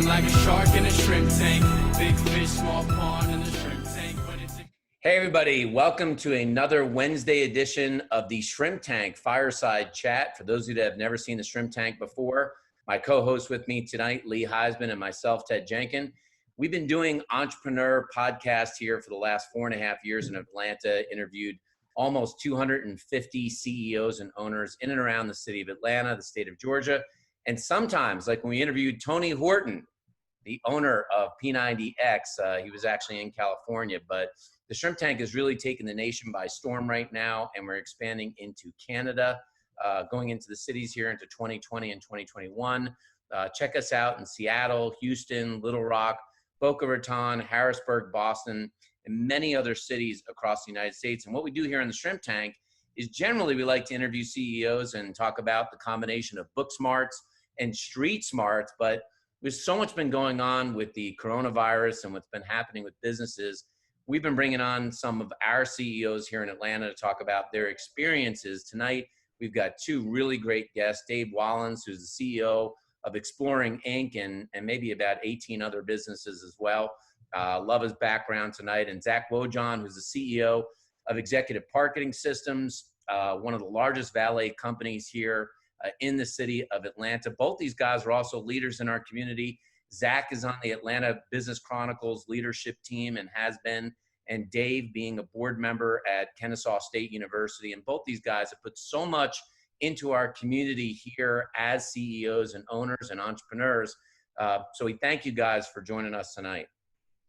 feeling like a shark in a shrimp tank. Big fish, small pond in the shrimp tank. Hey everybody, welcome to another Wednesday edition of the Shrimp Tank Fireside Chat. For those of you that have never seen the Shrimp Tank before, my co-host with me tonight, Lee Heisman, and myself, Ted Jenkin. We've been doing entrepreneur podcasts here for the last 4.5 years in Atlanta, interviewed almost 250 CEOs and owners in and around the city of Atlanta, the state of Georgia. And sometimes, like when we interviewed Tony Horton, the owner of P90X, he was actually in California, but the Shrimp Tank is really taking the nation by storm right now, and we're expanding into Canada, going into the cities here into 2020 and 2021. Check us out in Seattle, Houston, Little Rock, Boca Raton, Harrisburg, Boston, and many other cities across the United States. And what we do here in the Shrimp Tank is generally we like to interview CEOs and talk about the combination of book smarts and street smarts, but there's so much been going on with the coronavirus and what's been happening with businesses. We've been bringing on some of our CEOs here in Atlanta to talk about their experiences. Tonight, we've got two really great guests, Dave Walens, who's the CEO of Exploring Inc. and maybe about 18 other businesses as well. Love his background tonight. And Zach Wojohn, who's the CEO of Executive Parking Systems, one of the largest valet companies here in the city of Atlanta. Both these guys are also leaders in our community. Zach is on the Atlanta Business Chronicles leadership team and has been, and Dave being a board member at Kennesaw State University. And both these guys have put so much into our community here as CEOs and owners and entrepreneurs. So we thank you guys for joining us tonight.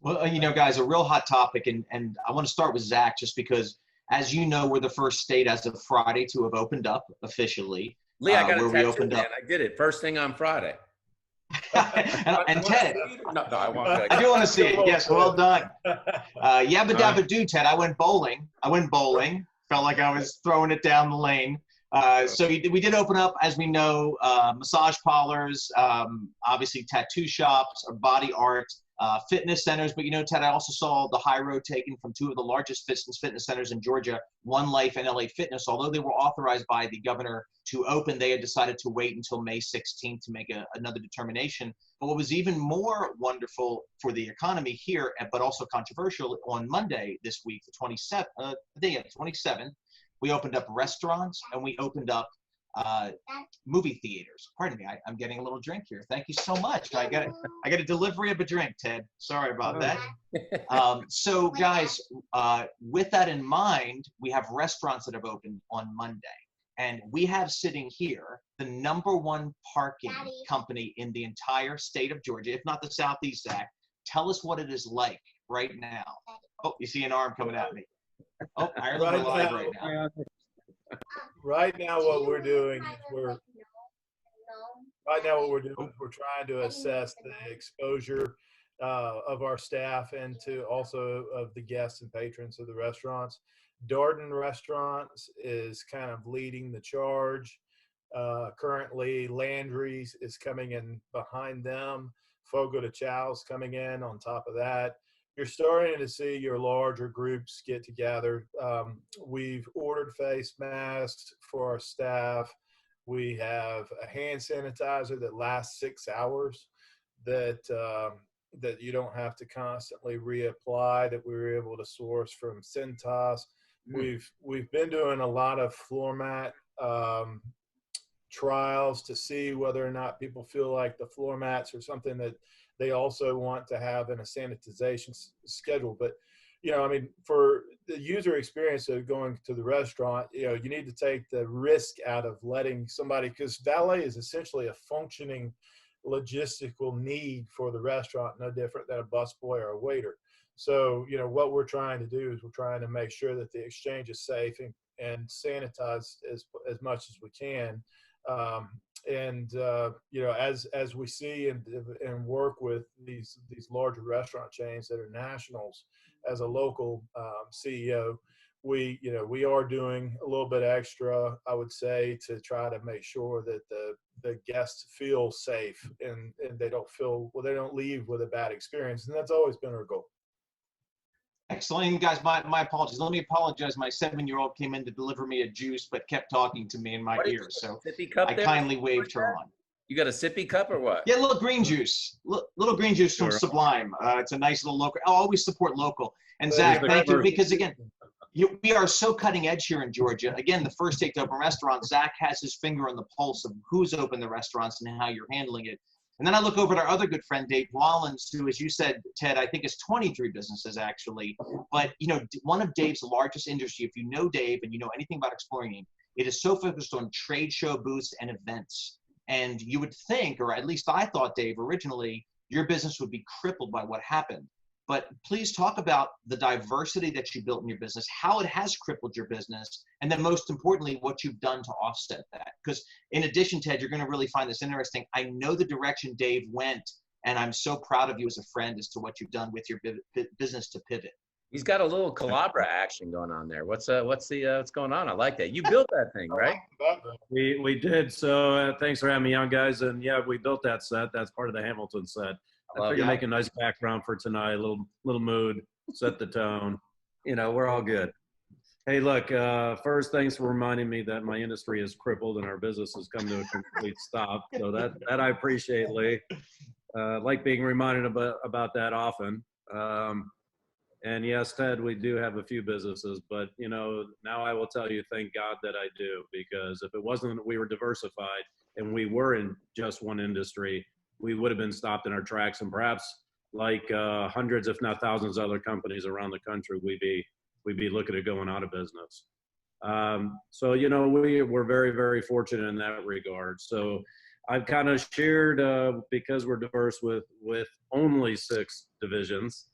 Well, you know, guys, a real hot topic, and I want to start with Zach just because, as you know, we're the first state as of Friday to have opened up officially. Lee, I got a tattoo, man. I did it first thing on Friday. and Ted, no, I won't. I do want to see it. Yes, well done. Yabba dabba do, Ted. I went bowling. Felt like I was throwing it down the lane. So we did open up, as we know, massage parlors, obviously tattoo shops, or body art, fitness centers. But, you know, Ted, I also saw the high road taken from two of the largest fitness centers in Georgia, One Life and LA Fitness. Although they were authorized by the governor to open, they had decided to wait until May 16th to make another determination. But what was even more wonderful for the economy here, but also controversial, on Monday this week, the 27th, we opened up restaurants and we opened up movie theaters. Pardon me, I'm getting a little drink here. Thank you so much. I got a delivery of a drink, Ted. Sorry about that. So guys, with that in mind, we have restaurants that have opened on Monday. And we have sitting here the #1 parking company in the entire state of Georgia, if not the Southeast, Zach. Tell us what it is like right now. Oh, you see an arm coming at me. Oh, Ireland live right now. Right now, what we're doing is we're trying to assess the exposure of our staff and to also of the guests and patrons of the restaurants. Darden Restaurants is kind of leading the charge. Currently, Landry's is coming in behind them. Fogo de Chau's coming in on top of that. You're starting to see your larger groups get together. We've ordered face masks for our staff. We have a hand sanitizer that lasts 6 hours that you don't have to constantly reapply, that we were able to source from Cintas. We've been doing a lot of floor mat trials to see whether or not people feel like the floor mats are something that they also want to have in a sanitization schedule. But, you know, I mean, for the user experience of going to the restaurant, you know, you need to take the risk out of letting somebody, because valet is essentially a functioning logistical need for the restaurant, no different than a busboy or a waiter. So, you know, what we're trying to do is we're trying to make sure that the exchange is safe and sanitized as much as we can. You know, as we see and work with these larger restaurant chains that are nationals, as a local CEO, we are doing a little bit extra, I would say, to try to make sure that the guests feel safe and they don't leave with a bad experience. And that's always been our goal. Excellent. Guys, my apologies. Let me apologize. My 7-year-old came in to deliver me a juice, but kept talking to me in my ear. So I kindly waved her on. You got a sippy cup or what? Yeah, a little green juice. Little green juice from Sure. Sublime. It's a nice little local. I'll always support local. And Well, Zach, the thank you, first- because again, we are so cutting edge here in Georgia. Again, the first state to open restaurants, Zach has his finger on the pulse of who's opened the restaurants and how you're handling it. And then I look over at our other good friend, Dave Walens, who, as you said, Ted, I think is 23 businesses actually. But, you know, one of Dave's largest industry, if you know Dave and you know anything about exploring, it is so focused on trade show booths and events. And you would think, or at least I thought, Dave, originally, your business would be crippled by what happened. But please talk about the diversity that you built in your business, how it has crippled your business, and then most importantly, what you've done to offset that. Because in addition, Ted, you're going to really find this interesting. I know the direction Dave went, and I'm so proud of you as a friend as to what you've done with your business to pivot. He's got a little Calabra action going on there. What's going on? I like that. You built that thing, right? We did. So thanks for having me on, guys. And yeah, we built that set. That's part of the Hamilton set. I figured make a nice background for tonight, a little mood, set the tone. You know, we're all good. Hey, look, first, thanks for reminding me that my industry is crippled and our business has come to a complete stop. So that I appreciate, Lee. Like being reminded about that often. And yes, Ted, we do have a few businesses, but you know, now I will tell you, thank God that I do, because if it wasn't that we were diversified and we were in just one industry, we would have been stopped in our tracks, and perhaps like hundreds, if not thousands of other companies around the country, we'd be looking at going out of business. So, you know, we're very, very fortunate in that regard. So I've kind of shared, because we're diverse with only 6 divisions,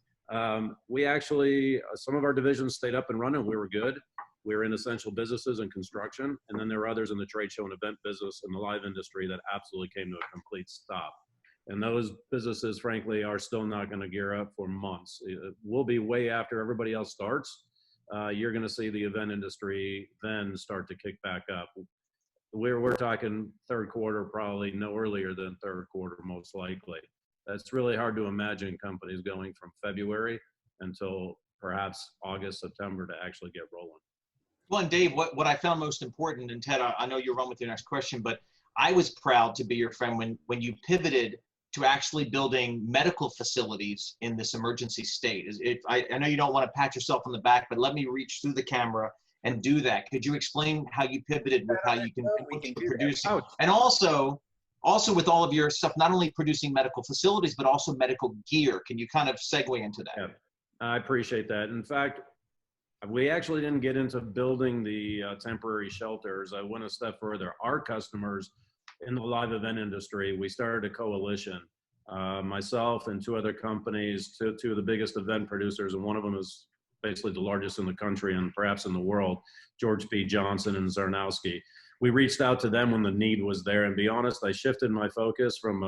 we actually, some of our divisions stayed up and running. We were good. We were in essential businesses and construction. And then there were others in the trade show and event business and the live industry that absolutely came to a complete stop. And those businesses, frankly, are still not going to gear up for months. We'll be way after everybody else starts. You're going to see the event industry then start to kick back up. We're talking third quarter, probably no earlier than third quarter, most likely. That's really hard to imagine companies going from February until perhaps August, September to actually get rolling. Well, and Dave, what I found most important, and Ted, I know you'll run with your next question, but I was proud to be your friend when you pivoted to actually building medical facilities in this emergency state. I know you don't want to pat yourself on the back, but let me reach through the camera and do that. Could you explain how you pivoted with how you can produce, and also with all of your stuff, not only producing medical facilities, but also medical gear? Can you kind of segue into that? Yeah, I appreciate that. In fact, we actually didn't get into building the temporary shelters. I went a step further. Our customers in the live event industry, we started a coalition. Myself and 2 other companies, two of the biggest event producers, and one of them is basically the largest in the country and perhaps in the world, George P. Johnson and Zarnowski. We reached out to them when the need was there, and to be honest, I shifted my focus from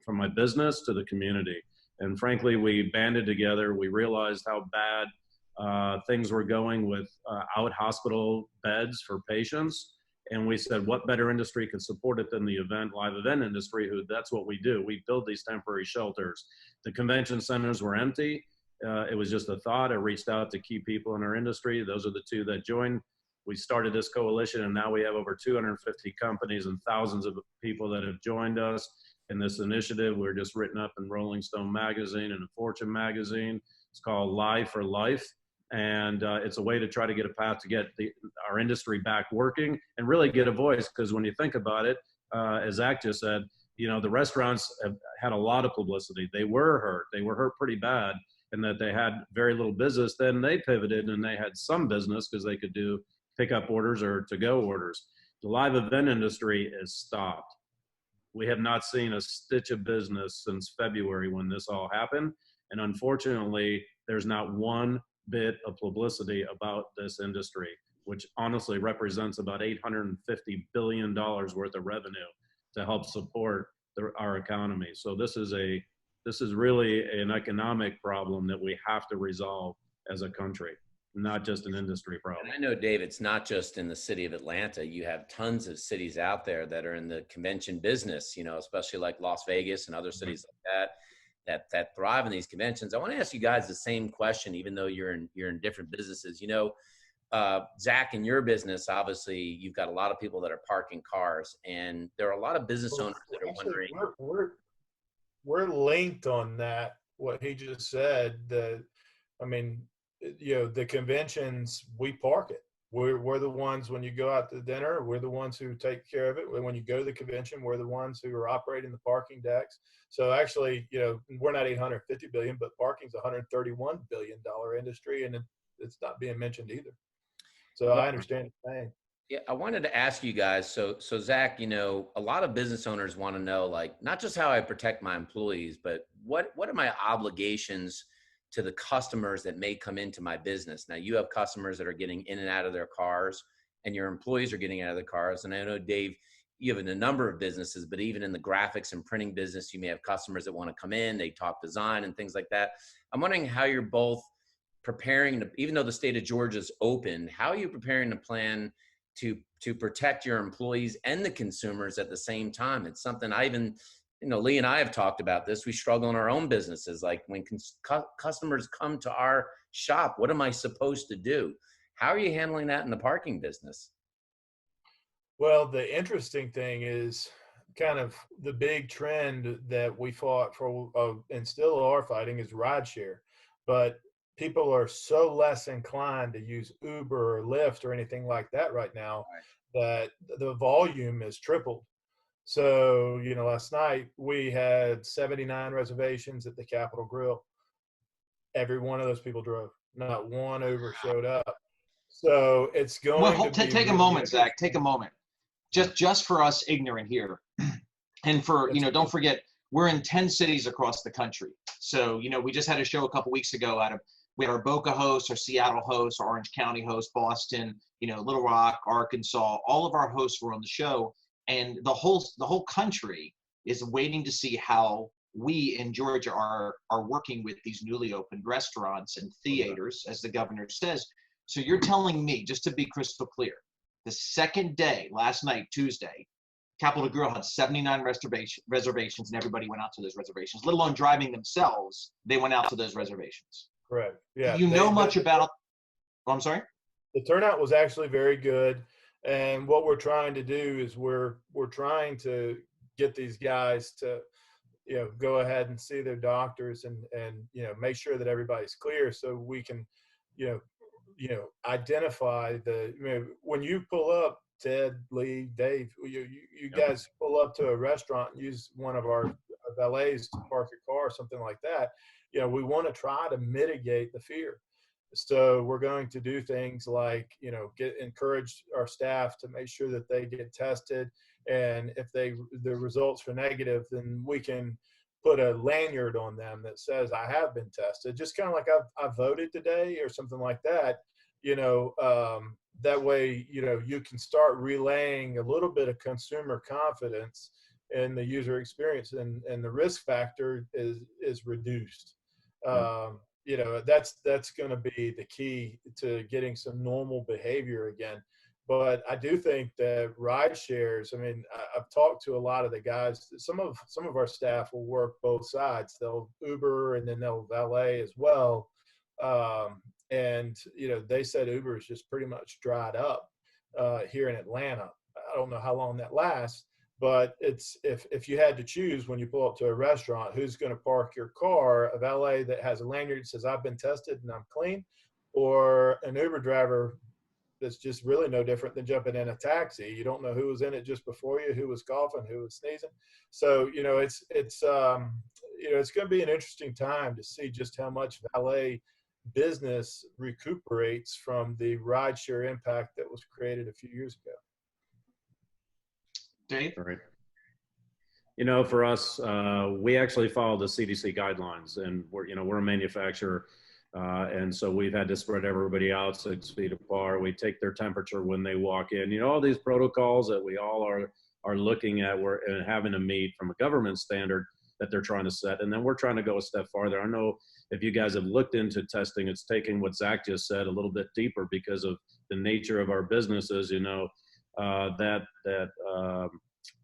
my business to the community. And frankly, we banded together. We realized how bad things were going with out hospital beds for patients. And we said, what better industry could support it than the live event industry, that's what we do. We build these temporary shelters. The convention centers were empty. It was just a thought. I reached out to key people in our industry. Those are the 2 that joined. We started this coalition, and now we have over 250 companies and thousands of people that have joined us in this initiative. We're just written up in Rolling Stone magazine and in Fortune magazine. It's called Live for Life. And it's a way to try to get a path to get our industry back working and really get a voice. Because when you think about it, as Zach just said, you know, the restaurants have had a lot of publicity. They were hurt. They were hurt pretty bad, and that they had very little business. Then they pivoted and they had some business because they could do pickup orders or to-go orders. The live event industry is stopped. We have not seen a stitch of business since February when this all happened. And unfortunately, there's not one bit of publicity about this industry, which honestly represents about $850 billion worth of revenue to help support our economy. So this is really an economic problem that we have to resolve as a country, not just an industry problem. And I know, Dave, it's not just in the city of Atlanta. You have tons of cities out there that are in the convention business, you know, especially like Las Vegas and other cities like that. That thrive in these conventions. I want to ask you guys the same question, even though you're in different businesses. You know, Zach, in your business, obviously you've got a lot of people that are parking cars, and there are a lot of business owners that are Actually, wondering. we're linked on that. What he just said. I mean, the conventions, we park it. We're the ones, when you go out to dinner, we're the ones who take care of it. When you go to the convention, we're the ones who are operating the parking decks. So actually, we're not 850 billion, but parking's a $131 billion industry, and it's not being mentioned either. So I understand the thing. Yeah, I wanted to ask you guys. So Zach, a lot of business owners want to know, like, not just how I protect my employees, but what are my obligations to the customers that may come into my business. Now, you have customers that are getting in and out of their cars, and your employees are getting out of their cars. And I know, Dave, you have a number of businesses, but even in the graphics and printing business, you may have customers that want to come in, they talk design and things like that. I'm wondering how you're both preparing to, even though the state of Georgia is open, how are you preparing to plan to protect your employees and the consumers at the same time? It's something I even, Lee and I have talked about this. We struggle in our own businesses. Like, when customers come to our shop, what am I supposed to do? How are you handling that in the parking business? Well, the interesting thing is kind of the big trend that we fought for and still are fighting is rideshare. But people are so less inclined to use Uber or Lyft or anything like that right now, that the volume is tripled. So, last night we had 79 reservations at the Capitol Grill. Every one of those people drove. Not one Uber showed up. So it's going to be take a moment, Zach. Take a moment. Just for us ignorant here, and for don't forget, we're in 10 cities across the country. So we just had a show a couple weeks ago we had our Boca host, our Seattle host, our Orange County host, Boston, Little Rock, Arkansas. All of our hosts were on the show, and the whole country is waiting to see how we in Georgia are working with these newly opened restaurants and theaters, as the governor says. So you're telling me, just to be crystal clear, the second day, last night, Tuesday, Capitol Grill had 79 reservations, and everybody went out to those reservations. Let alone driving themselves, they went out to those reservations. Correct. Yeah. Do you know much about? Oh, I'm sorry. The turnout was actually very good, and what we're trying to do is we're trying to get these guys to, go ahead and see their doctors and make sure that everybody's clear, so we can, identify when you pull up, Ted, Lee, Dave, you guys pull up to a restaurant and use one of our valets to park your car or something like that. We want to try to mitigate the fear. So we're going to do things like, encourage our staff to make sure that they get tested. And if the results are negative, then we can put a lanyard on them that says, I have been tested. Just kind of like I voted today or something like that. That way, you can start relaying a little bit of consumer confidence in the user experience, and the risk factor is reduced. That's going to be the key to getting some normal behavior again. But I do think that ride shares, I've talked to a lot of the guys. Some of our staff will work both sides. They'll Uber and then they'll valet as well. And they said Uber is just pretty much dried up here in Atlanta. I don't know how long that lasts, but it's if you had to choose when you pull up to a restaurant, who's going to park your car, a valet that has a lanyard that says I've been tested and I'm clean, or an Uber driver that's just really no different than jumping in a taxi. You don't know who was in it just before you, who was coughing, who was sneezing. So it's going to be an interesting time to see just how much valet business recuperates from the rideshare impact that was created a few years ago. Dave? All right. For us, we actually follow the CDC guidelines, and we're a manufacturer. And so we've had to spread everybody out 6 feet apart. We take their temperature when they walk in. All these protocols that we all are looking at, we're having to meet from a government standard that they're trying to set. And then we're trying to go a step farther. I know if you guys have looked into testing, it's taking what Zach just said a little bit deeper because of the nature of our businesses. That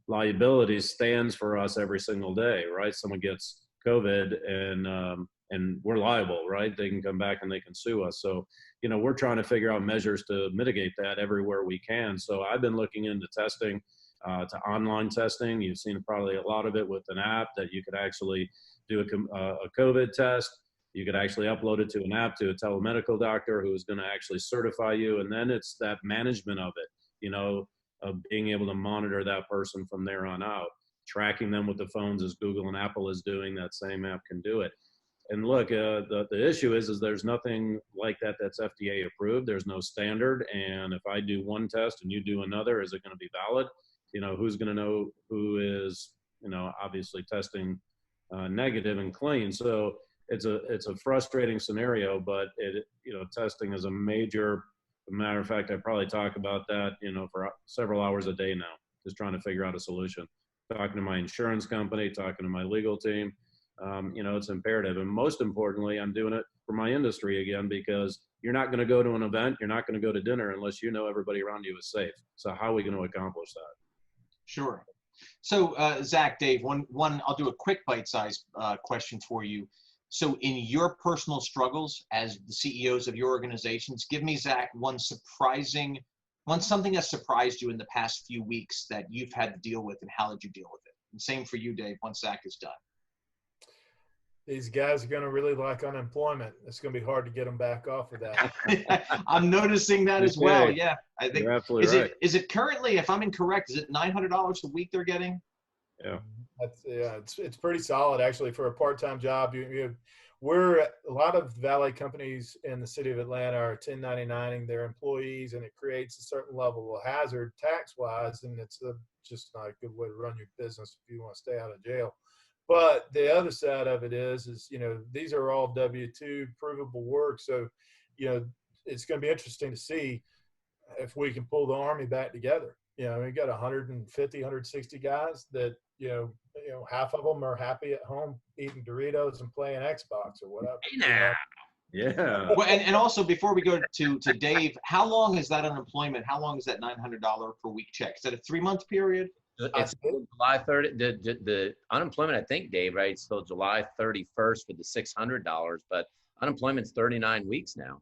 liability stands for us every single day, right? Someone gets COVID and and we're liable, right? They can come back and they can sue us. So, we're trying to figure out measures to mitigate that everywhere we can. So I've been looking into testing, to online testing. You've seen probably a lot of it with an app that you could actually do a COVID test. You could actually upload it to an app to a telemedical doctor who is going to actually certify you. And then it's that management of it, of being able to monitor that person from there on out, tracking them with the phones as Google and Apple is doing. That same app can do it. And look, the issue is there's nothing like that that's FDA approved. There's no standard. And if I do one test and you do another, is it going to be valid? Who's going to know who is, obviously testing negative and clean? So it's a frustrating scenario, but testing is a major. As a matter of fact, I probably talk about that, for several hours a day now, just trying to figure out a solution. Talking to my insurance company, talking to my legal team. It's imperative. And most importantly, I'm doing it for my industry again, because you're not going to go to an event, you're not going to go to dinner unless everybody around you is safe. So how are we going to accomplish that? Sure. So Zach, Dave, one, I'll do a quick bite-sized question for you. So in your personal struggles as the CEOs of your organizations, give me, Zach, something that surprised you in the past few weeks that you've had to deal with, and how did you deal with it? And same for you, Dave, once Zach is done. These guys are going to really like unemployment. It's going to be hard to get them back off of that. I'm noticing that as well. Yeah, I think. You're absolutely right. Is it currently, if I'm incorrect, is it $900 a week they're getting? Yeah. It's pretty solid actually for a part-time job. We're a lot of valet companies in the city of Atlanta are 1099ing their employees, and it creates a certain level of hazard tax-wise, and it's just not a good way to run your business if you want to stay out of jail. But the other side of it is these are all W-2 provable work. So, it's going to be interesting to see if we can pull the Army back together. We got 150, 160 guys that, half of them are happy at home eating Doritos and playing Xbox or whatever. Yeah. Well, and also before we go to Dave, how long is that unemployment? How long is that $900 per week check? Is that a 3-month period? It's July 30. The unemployment, I think, Dave, right? It's still July 31st for the $600, but unemployment's 39 weeks now.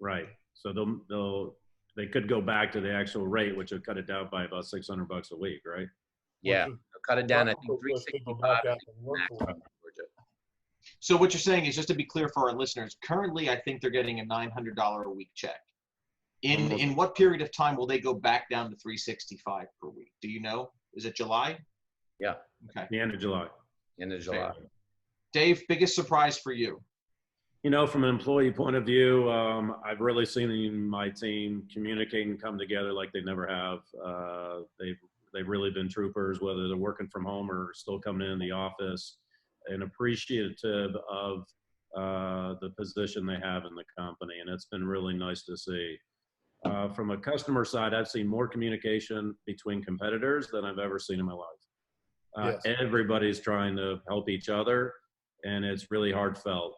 Right. So they could go back to the actual rate, which would cut it down by about $600 a week, right? Yeah, cut it down. I think 365. So what you're saying is, just to be clear for our listeners, currently I think they're getting a $900 a week check. In what period of time will they go back down to 365 per week? Do you know? Is it July? Yeah. Okay. The end of July. End of July. Dave, biggest surprise for you? From an employee point of view, I've really seen my team communicate and come together like they never have. They've really been troopers, whether they're working from home or still coming in the office, and appreciative of the position they have in the company. And it's been really nice to see. From a customer side, I've seen more communication between competitors than I've ever seen in my life. Yes. Everybody's trying to help each other, and it's really heartfelt.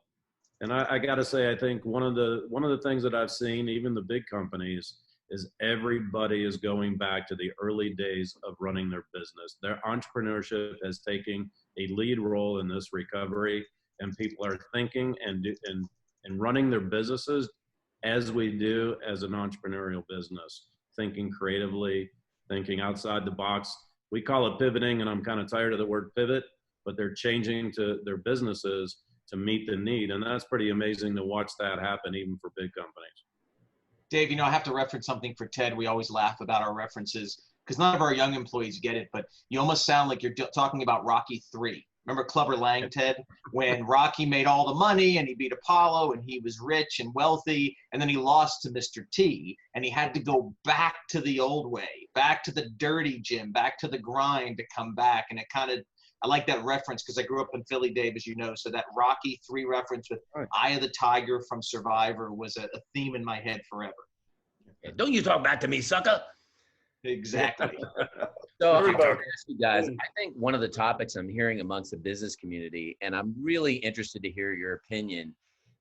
And I got to say, I think one of the things that I've seen, even the big companies, is everybody is going back to the early days of running their business. Their entrepreneurship is taking a lead role in this recovery, and people are thinking and running their businesses as we do as an entrepreneurial business, thinking creatively, thinking outside the box. We call it pivoting, and I'm kind of tired of the word pivot, but they're changing to their businesses to meet the need. And that's pretty amazing to watch that happen, even for big companies. Dave, I have to reference something for Ted. We always laugh about our references because none of our young employees get it, but you almost sound like you're talking about Rocky 3. Remember Clubber Lang, Ted, when Rocky made all the money and he beat Apollo and he was rich and wealthy, and then he lost to Mr. T, and he had to go back to the old way, back to the dirty gym, back to the grind to come back. And I like that reference because I grew up in Philly, Dave, as you know. So that Rocky 3 reference with Eye of the Tiger from Survivor was a theme in my head forever. Don't you talk back to me, sucker. Exactly. So I want to ask you guys, I think one of the topics I'm hearing amongst the business community, and I'm really interested to hear your opinion,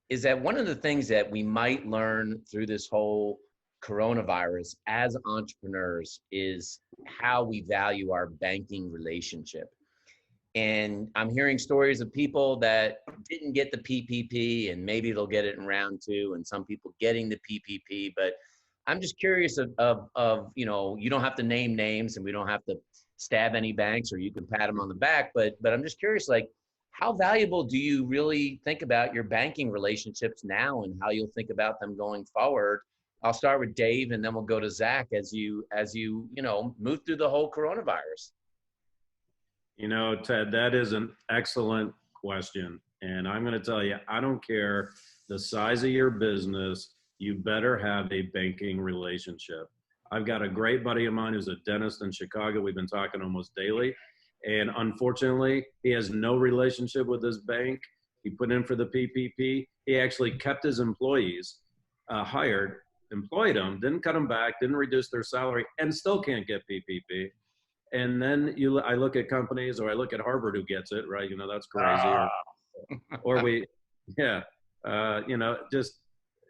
is that one of the things that we might learn through this whole coronavirus as entrepreneurs is how we value our banking relationship. And I'm hearing stories of people that didn't get the PPP, and maybe they'll get it in round 2, and some people getting the PPP. But I'm just curious of you know, you don't have to name names, and we don't have to stab any banks, or you can pat them on the back. But I'm just curious, like, how valuable do you really think about your banking relationships now, and how you'll think about them going forward? I'll start with Dave, and then we'll go to Zach as you know, move through the whole coronavirus. You know, Ted, that is an excellent question. And I'm going to tell you, I don't care the size of your business, you better have a banking relationship. I've got a great buddy of mine who's a dentist in Chicago. We've been talking almost daily. And unfortunately, he has no relationship with his bank. He put in for the PPP. He actually kept his employees hired, employed them, didn't cut them back, didn't reduce their salary, and still can't get PPP. And then I look at companies, or I look at Harvard who gets it, right? You know, that's crazy. Or we, yeah, you know, just,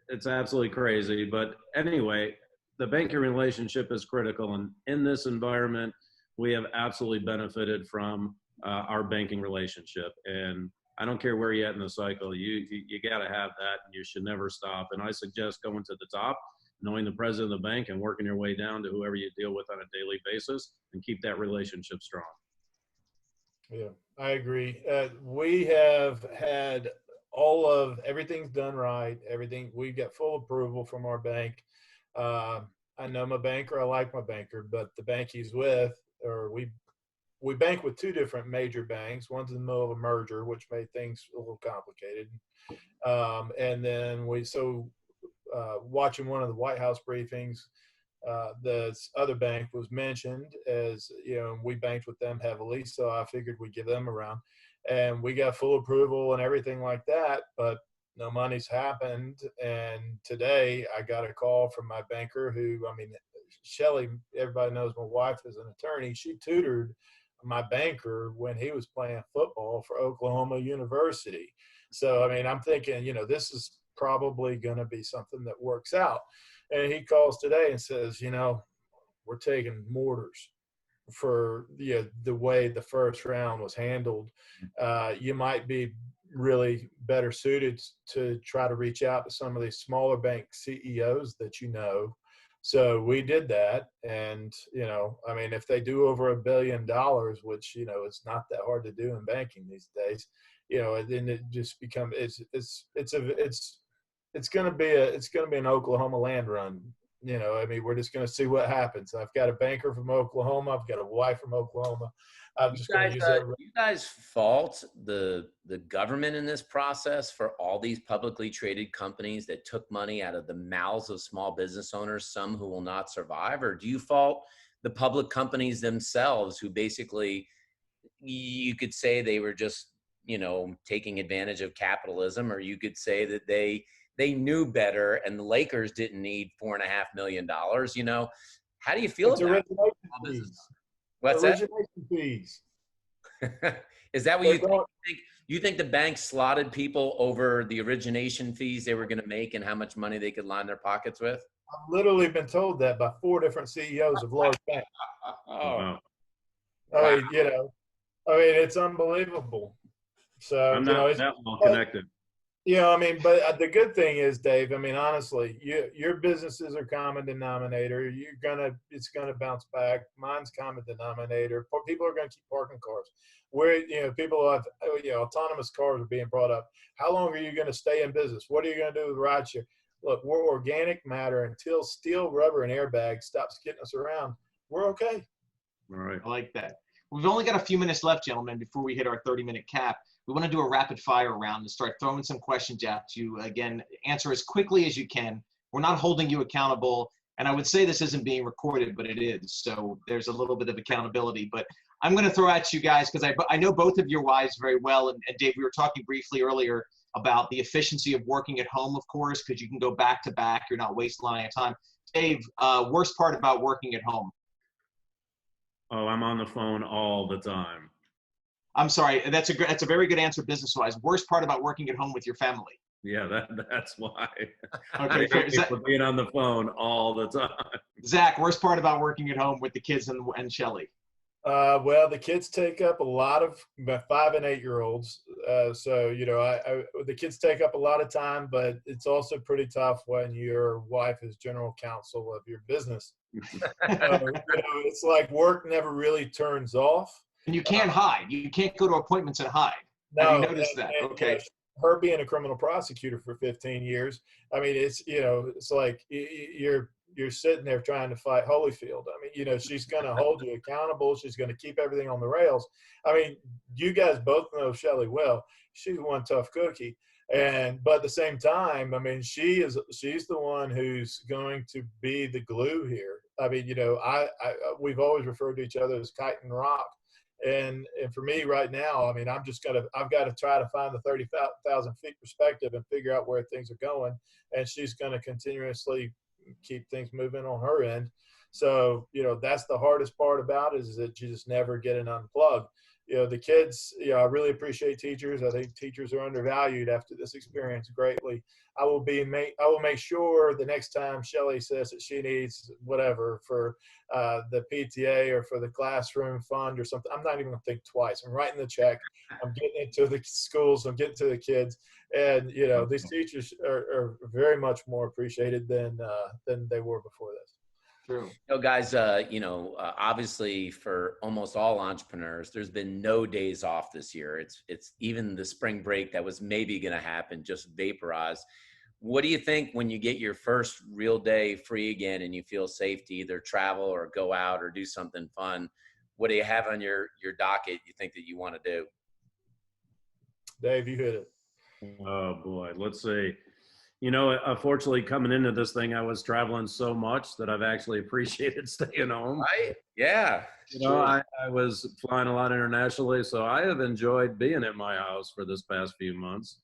it's absolutely crazy. But anyway, the banking relationship is critical. And in this environment, we have absolutely benefited from our banking relationship. And I don't care where you're at in the cycle, you got to have that, and you should never stop. And I suggest going to the top, knowing the president of the bank, and working your way down to whoever you deal with on a daily basis, and keep that relationship strong. Yeah, I agree. We have had everything's done right. Everything, we've got full approval from our bank. I know my banker, I like my banker, but the bank he's with, or we bank with 2 different major banks. One's in the middle of a merger, which made things a little complicated. And then watching one of the White House briefings, the other bank was mentioned as, you know, we banked with them heavily, so I figured we'd give them a round. And we got full approval and everything like that, but no money's happened. And today I got a call from my banker who, I mean, Shelly, everybody knows my wife is an attorney. She tutored my banker when he was playing football for Oklahoma University. So, I mean, I'm thinking, you know, this is probably going to be something that works out. And he calls today and says, you know, we're taking mortars for the way the first round was handled. You might be really better suited to try to reach out to some of these smaller bank CEOs that you know. So we did that. And, you know, I mean, if they do over $1 billion, which, you know, it's not that hard to do in banking these days, you know, then it just becomes, it's going to be an Oklahoma land run. You know, I mean, we're just going to see what happens. I've got a banker from Oklahoma. I've got a wife from Oklahoma. I'm just going to use that. You guys fault the government in this process for all these publicly traded companies that took money out of the mouths of small business owners, some who will not survive? Or do you fault the public companies themselves, who basically, you could say they were just, you know, taking advantage of capitalism, or you could say that they knew better and the Lakers didn't need $4.5 million, you know? How do you feel about it? What's that? Origination fees. Is that what you think? You think the bank slotted people over the origination fees they were going to make and how much money they could line their pockets with? I've literally been told that by 4 different CEOs of large banks. Oh. I mean, you know, I mean, it's unbelievable. So I'm not that well connected. You know, I mean, but the good thing is, Dave, I mean, honestly, your businesses are common denominator. It's gonna bounce back. Mine's common denominator. People are gonna keep parking cars. People have, autonomous cars are being brought up. How long are you gonna stay in business? What are you gonna do with rideshare? Look, we're organic matter. Until steel, rubber, and airbags stops getting us around, we're okay. All right. I like that. We've only got a few minutes left, gentlemen, before we hit our 30-minute cap. We want to do a rapid fire round and start throwing some questions at you. Again, answer as quickly as you can. We're not holding you accountable. And I would say this isn't being recorded, but it is. So there's a little bit of accountability. But I'm going to throw at you guys, because I know both of your wives very well. And Dave, we were talking briefly earlier about the efficiency of working at home, of course, because you can go back to back. You're not wasting a lot of time. Dave, worst part about working at home? Oh, I'm on the phone all the time. I'm sorry. That's a very good answer business-wise. Worst part about working at home with your family? Yeah, that's why. Okay, fair. Being on the phone all the time. Zach, worst part about working at home with the kids and Shelly? Well, the kids take up a lot of 5 and 8 year olds. So, the kids take up a lot of time, but it's also pretty tough when your wife is general counsel of your business. It's like work never really turns off. And you can't hide. You can't go to appointments and hide. No, Have you noticed that? Okay. Her being a criminal prosecutor for 15 years, I mean, it's like you're sitting there trying to fight Holyfield. I mean, she's going to hold you accountable. She's going to keep everything on the rails. I mean, you guys both know Shelley well. She's one tough cookie. But at the same time, I mean, she's the one who's going to be the glue here. I mean, we've always referred to each other as kite and rock. And for me right now, I mean, I've got to try to find the 30,000 feet perspective and figure out where things are going. And she's going to continuously keep things moving on her end. So, that's the hardest part about it, is that you just never get an unplug. The kids, I really appreciate teachers. I think teachers are undervalued after this experience greatly. I will make sure the next time Shelley says that she needs whatever for the PTA or for the classroom fund or something, I'm not even going to think twice. I'm writing the check. I'm getting it to the schools. I'm getting to the kids. And, these teachers are very much more appreciated than they were before this. True. Guys, obviously for almost all entrepreneurs, there's been no days off this year. It's even the spring break that was maybe going to happen just vaporized. What do you think when you get your first real day free again and you feel safe to either travel or go out or do something fun? What do you have on your docket you think that you want to do? Dave, you hit it. Oh boy, let's see. Unfortunately, coming into this thing, I was traveling so much that I've actually appreciated staying home. Right? Yeah. I was flying a lot internationally, so I have enjoyed being at my house for this past few months.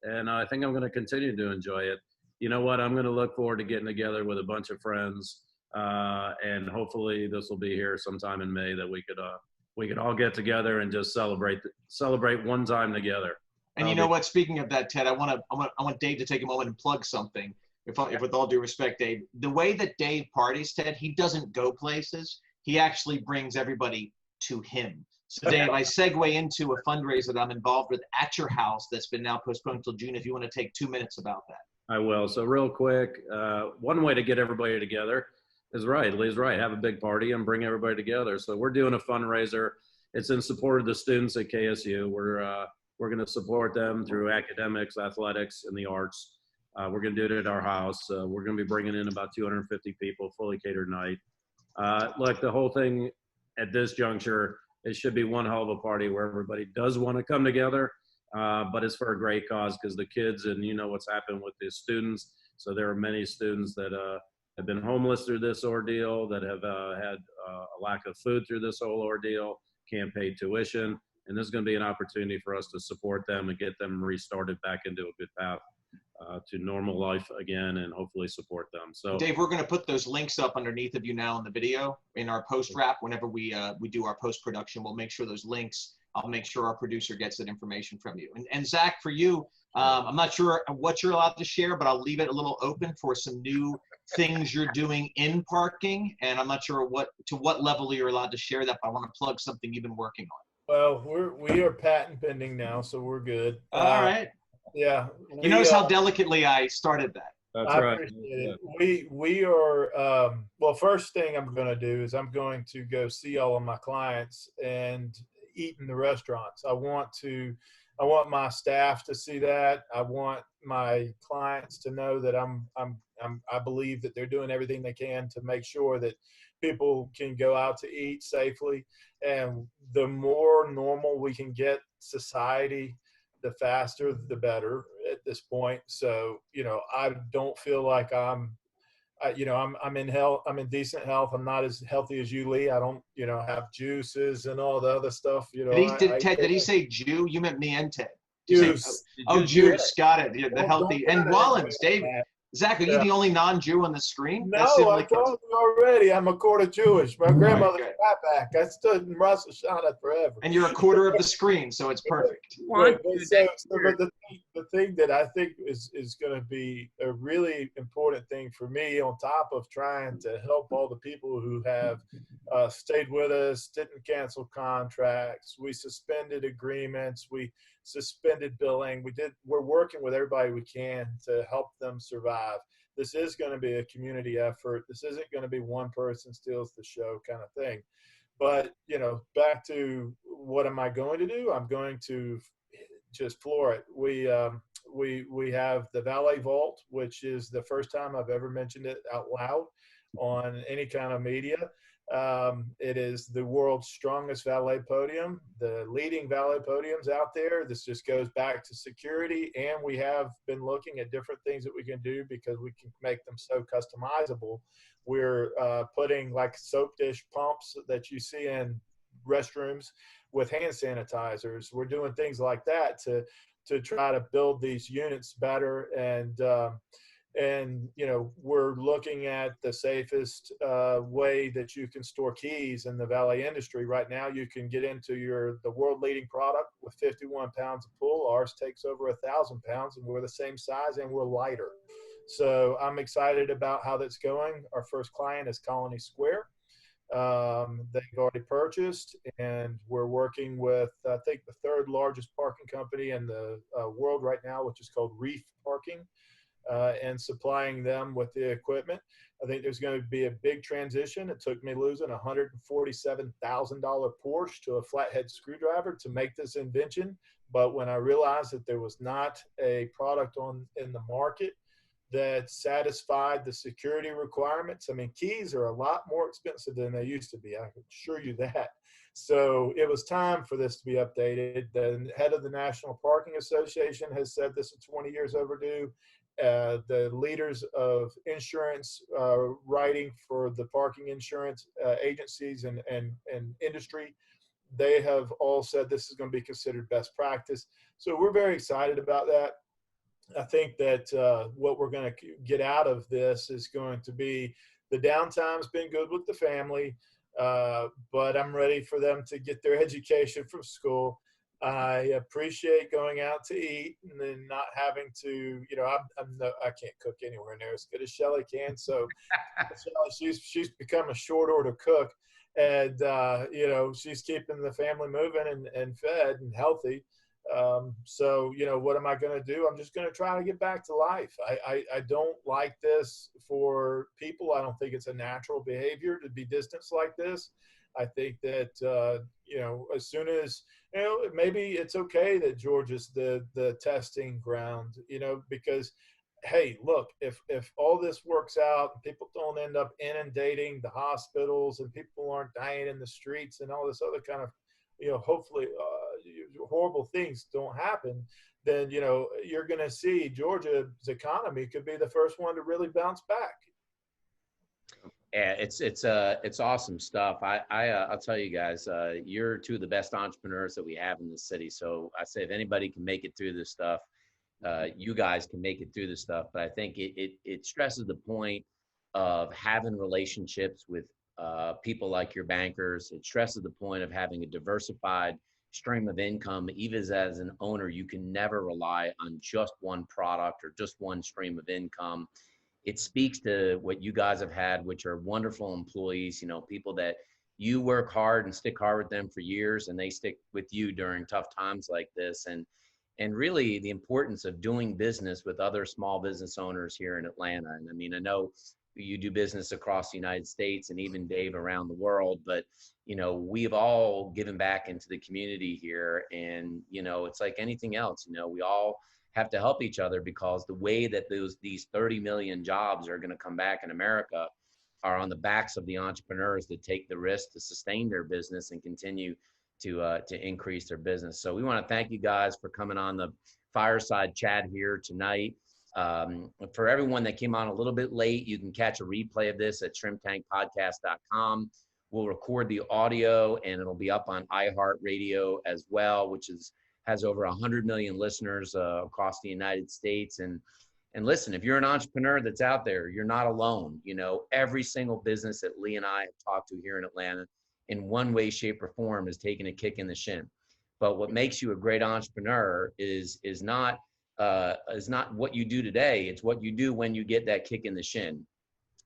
And I think I'm going to continue to enjoy it. You know what? I'm going to look forward to getting together with a bunch of friends. And hopefully this will be here sometime in May that we could all get together and just celebrate one time together. And you know what? Speaking of that, Ted, I want Dave to take a moment and plug something. If with all due respect, Dave, the way that Dave parties, Ted, he doesn't go places. He actually brings everybody to him. So, Dave, I segue into a fundraiser that I'm involved with at your house that's been now postponed until June. If you want to take 2 minutes about that. I will. So real quick, one way to get everybody together is right. Lee's right. Have a big party and bring everybody together. So we're doing a fundraiser. It's in support of the students at KSU. We're going to support them through academics, athletics, and the arts. We're going to do it at our house. We're going to be bringing in about 250 people, fully catered night. Look, the whole thing at this juncture, it should be one hell of a party where everybody does want to come together, but it's for a great cause because the kids, and you know what's happened with the students. So there are many students that have been homeless through this ordeal, that have had a lack of food through this whole ordeal, can't pay tuition. And this is going to be an opportunity for us to support them and get them restarted back into a good path to normal life again, and hopefully support them. So, Dave, we're going to put those links up underneath of you now in the video in our post wrap. Whenever we do our post production, we'll make sure those links. I'll make sure our producer gets that information from you. And Zach, for you, I'm not sure what you're allowed to share, but I'll leave it a little open for some new things you're doing in parking. And I'm not sure to what level you're allowed to share that, but I want to plug something you've been working on. Well, we are patent pending now, so we're good. All right. Yeah. You notice how delicately I started that. that's I right. appreciate it. We are, well, first thing I'm going to do is I'm going to go see all of my clients and eat in the restaurants. I want my staff to see that. I want my clients to know that I believe that they're doing everything they can to make sure that people can go out to eat safely. And the more normal we can get society, the faster, the better at this point. So, I don't feel like I'm in health. I'm in decent health. I'm not as healthy as you, Lee. I don't, have juices and all the other stuff. Did he say Jew? You meant me and Ted. Juice. Juice. Got it. Yeah, the healthy. And Walens, Dave. Zach, are you the only non-Jew on the screen? No, I told you already. I'm a quarter Jewish. My grandmother's back. I stood in Rosh Hashanah forever. And you're a quarter of the screen, so it's perfect. The the thing that I think is going to be a really important thing for me, on top of trying to help all the people who have stayed with us, didn't cancel contracts, we suspended agreements, we suspended billing, we're working with everybody we can to help them survive. This is going to be a community effort. This isn't going to be one person steals the show kind of thing. But, back to what am I going to do? I'm going to just floor it. We have the Valet Vault, which is the first time I've ever mentioned it out loud on any kind of media. It is the world's strongest valet podium, the leading valet podiums out there. This just goes back to security, and we have been looking at different things that we can do because we can make them so customizable. We're putting like soap dish pumps that you see in restrooms with hand sanitizers. We're doing things like that to try to build these units better. And we're looking at the safest way that you can store keys in the valet industry. Right now, you can get into the world leading product with 51 pounds of pull. Ours takes over 1,000 pounds, and we're the same size and we're lighter. So I'm excited about how that's going. Our first client is Colony Square. They've already purchased, and we're working with, I think, the third largest parking company in the world right now, which is called Reef Parking. And supplying them with the equipment. I think there's going to be a big transition. It took me losing a $147,000 Porsche to a flathead screwdriver to make this invention. But when I realized that there was not a product in the market that satisfied the security requirements, I mean, keys are a lot more expensive than they used to be. I can assure you that. So it was time for this to be updated. The head of the National Parking Association has said this is 20 years overdue. The leaders of insurance writing for the parking insurance agencies and industry, they have all said this is going to be considered best practice. So we're very excited about that. I think that what we're going to get out of this is going to be, the downtime's been good with the family, but I'm ready for them to get their education from school. I appreciate going out to eat and then not having to, I can't cook anywhere near as good as Shelly can. So she's become a short order cook, and, she's keeping the family moving and fed and healthy. So, what am I going to do? I'm just going to try to get back to life. I don't like this for people. I don't think it's a natural behavior to be distanced like this. I think that, as soon as, maybe it's okay that Georgia's the testing ground, because, hey, look, if all this works out and people don't end up inundating the hospitals and people aren't dying in the streets and all this other kind of, hopefully horrible things don't happen, then, you're going to see Georgia's economy could be the first one to really bounce back. Yeah, it's awesome stuff. I'll tell you guys, you're two of the best entrepreneurs that we have in this city. So I say, if anybody can make it through this stuff, you guys can make it through this stuff. But I think it stresses the point of having relationships with people like your bankers. It stresses the point of having a diversified stream of income. Even as an owner, you can never rely on just one product or just one stream of income. It speaks to what you guys have had, which are wonderful employees, people that you work hard and stick hard with them for years, and they stick with you during tough times like this. And really the importance of doing business with other small business owners here in Atlanta. And I mean, I know you do business across the United States and even Dave around the world, but we've all given back into the community here. And, it's like anything else, we all have to help each other, because the way that these 30 million jobs are going to come back in America are on the backs of the entrepreneurs that take the risk to sustain their business and continue to increase their business. So we want to thank you guys for coming on the fireside chat here tonight. For everyone that came on a little bit late, you can catch a replay of this at shrimptankpodcast.com. We'll record the audio and it'll be up on iHeartRadio as well, which has over 100 million listeners across the United States. And listen, if you're an entrepreneur that's out there, you're not alone. Every single business that Lee and I have talked to here in Atlanta in one way, shape, or form is taking a kick in the shin. But what makes you a great entrepreneur is not is not what you do today. It's what you do when you get that kick in the shin,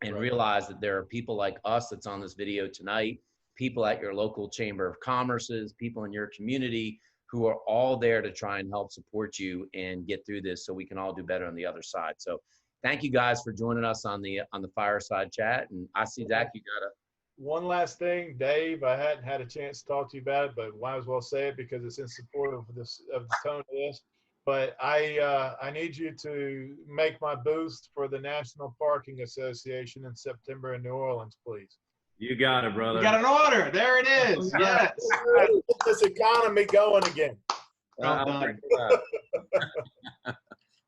and realize that there are people like us that's on this video tonight, people at your local chamber of commerces, people in your community who are all there to try and help support you and get through this so we can all do better on the other side. So thank you guys for joining us on the fireside chat. And I see Zach, you got a One last thing, Dave, I hadn't had a chance to talk to you about it, but might as well say it because it's in support of the tone of this. But I need you to make my booth for the National Parking Association in September in New Orleans, please. You got it, brother. We got an order. There it is. Yes. Get this economy going again. Well done.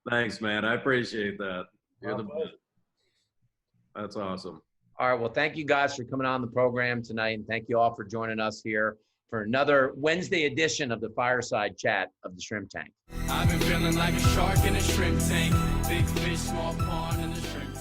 Thanks, man. I appreciate that. You're the My pleasure. best. That's awesome. All right. Well, thank you guys for coming on the program tonight. And thank you all for joining us here for another Wednesday edition of the Fireside Chat of the Shrimp Tank. I've been feeling like a shark in a shrimp tank. Big fish, small pond in the shrimp